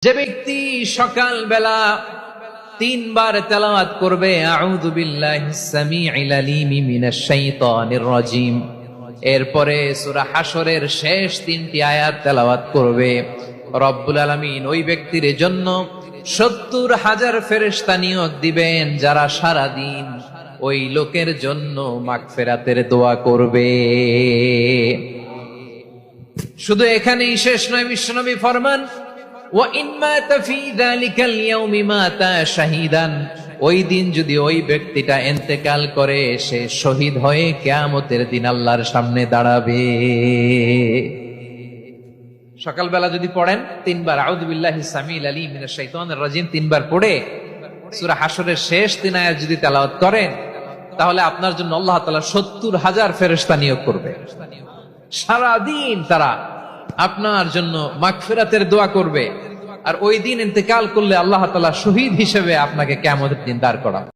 যে ব্যক্তি সকাল বেলা তিনবার তেলাওয়াত করবে আউযু বিল্লাহিস সামিউল আলিম মিনাশ শাইতানির রাজিম, এরপরে সূরা হাশরের শেষ তিনটি আয়াত তেলাওয়াত করবে, রব্বুল আলামিন ওই ব্যক্তির জন্য ৭০,০০০ ফেরেশতা নিয়োগ দিবেন যারা সারা দিন ওই লোকের জন্য মাগফিরাতের দোয়া করবে। শুধু এখানেই শেষ নয়, বিশ্বনবী ফরমান ওই দিন যদি ওই ব্যক্তিটা ইন্তেকাল করে, সে শহীদ হয়ে কিয়ামতের দিন আল্লাহর সামনে দাঁড়াবে। সকালবেলা যদি পড়েন তিনবার আউযু বিল্লাহিস সামিউল আলিম মিনাশ শাইতানির রাজিম তিনবার পড়ে সূরা হাশরের শেষ তিন আয়াত যদি তেলাওয়াত করেন, তাহলে আপনার জন্য আল্লাহ তাআলা ৭০,০০০ ফেরেশতা নিয়োগ করবে। সারা দিন তারা আপনার জন্য মাগফিরাতের দোয়া করবে, আর ওই দিন ইন্তেকাল করলে আল্লাহ তাআলা শহীদ হিসেবে আপনাকে কিয়ামতের দিন দাঁড় করাবেন।